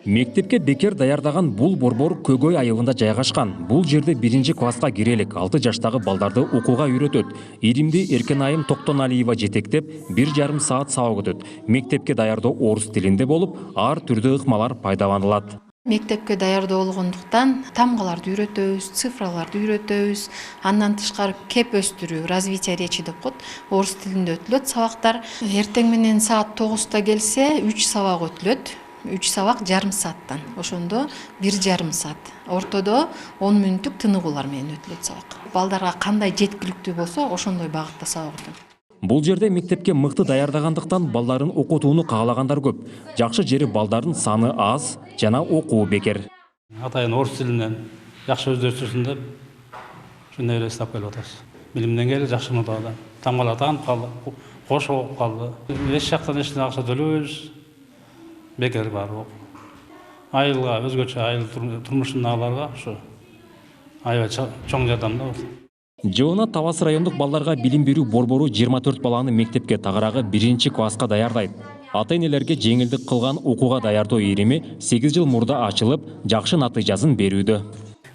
Мектепке бекер даярдаган бул борбор Көгөй айылында жайгашкан. Бул жерде 1-класска кирелик 6 жаштагы балдарды окууга үйрөтөт. Иримди Эркенайым Токтоналиева жетектеп 1,5 саат сабак өтөт. Мектепке даярдоо орус тилинде болуп, ар түрдүү ыкмалар пайдаланылат. Мектепке даярдоо болгондуктан тамгаларды үйрөтөбүз, цифраларды үйрөтөбүз. Андан тышкары кеп өстүрүү, развитие речи деп коет. Орус тилинде өтүлөт сабактар. Эртең менен саат 9-та келсе, 3 сабак өтүлөт. 3 сабак жарым сааттан. Ошондо 1,5 саат. Ортодо 10 мүнөттүк тыныгуулар менен өтүлөт сабак. Балдарга кандай жеткиликтүү болсо, ошондой багытта сабак өтөт. Бул жерде мектепке мыкты даярдагандыктан балдарын окутууну каалагандар көп. Жакшы жери балдардын саны аз жана окуу бекер. Атайын орус тилинен жакшы өздөштүрсүн деп ушундай эле иштеп келип атабыз. Билим деңгээли жакшы мурдагыдан. Тамгалар таанып калды, кош окуп калды. Эч жактан эчтене акча төлөбөйбүз. Бекер бар. Айылга, өзгөчө айыл турмушундагыларга ушу аябай чоң жардам да. Жылына Тавас райондук балдарга билим берүү борбору 24 баланы мектепке тагыраагы 1-класска даярдайт. Ата-энелерге жеңилдик кылган окууга даярдоо ирими 8 жыл мурда ачылып, жакшы натыйжасын берүүдө.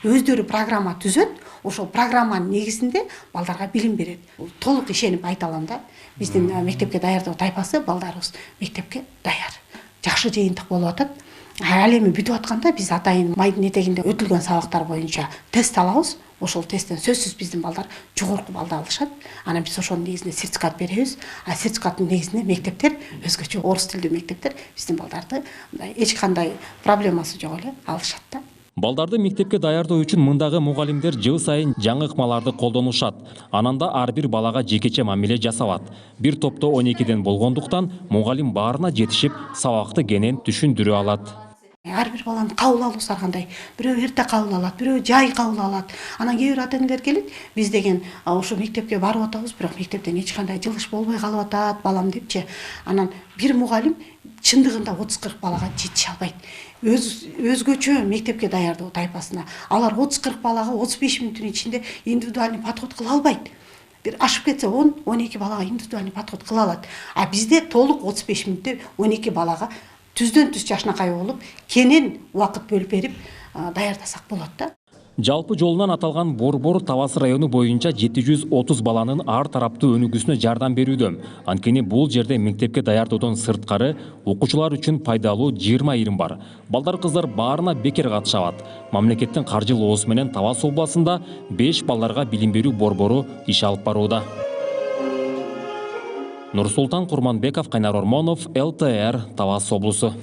Өздөрү программа түзөт, ошол программанын негизинде балдарга билим берет. Толук ишенип айта алам да. Биздин мектепке даярдоо тайпасы балдарыбыз мектепке даяр. Жакшы жыйынтык болуп атат. Ал эми бүтүп атканда биз атайын майдын этегинде өтүлгөн сабактар боюнча тест алабыз. Ошол тесттен сөзсүз биздин балдар жогорку балды алышат. Анан биз ошонун негизинде сертификат беребиз. А сертификаттын негизинде мектептер, өзгөчө орус тилдүү мектептер биздин балдарды эч кандай проблемасы жок эле алышат да. Балдарды мектепке даярдоо үчүн мындагы мугалимдер жыл сайын жаңы ыкмаларды колдонушат. Ананда ар бир балага жекече мамиле жасалат. Бир топто 12ден болгондуктан мугалим баарына жетишип, сабакты кенен түшүндүрө алат. Ар бир баланын кабыл алуусу ар кандай. Бирөө эрте кабыл алат, бирөө жай кабыл алат. Анан кээ бир ата-энелер келет, биз деген ошо мектепке барып атабыз, бирок мектептен эч кандай жылыш болбой калып атат балам депчи. Анан бир мугалим чындыгында 30-40 балага жетише албайт. Өзгөчө мектепке даярдоо тайпасына алар 30-40 балага 35 мүнөттүн ичинде индивидуальный подход кыла албайт. Бир ашып кетсе 10-12 балага индивидуальный подход кыла алат. А бизде толук 35 мүнөттө 12 балага түздөн түз жашынакай болуп, кенен убакыт бөлүп берип даярдасак болот да. Жалпы жолунан аталган борбор Тавас району боюнча 730 баланын ар тараптуу өнүгүүсүнө жардам берүүдө. Анткени бул жерде мектепке даярдоодон сырткары окуучулар үчүн пайдалуу 20 ирим бар. Балдар кыздар баарына бекер катыша алат. Мамлекеттин каржылоосу менен Тавас областында 5 балдарга билим берүү борбору иш алып барууда. Нурсултан Курманбеков, Кайнар Ормонов, ЛТР, Тавас облусу.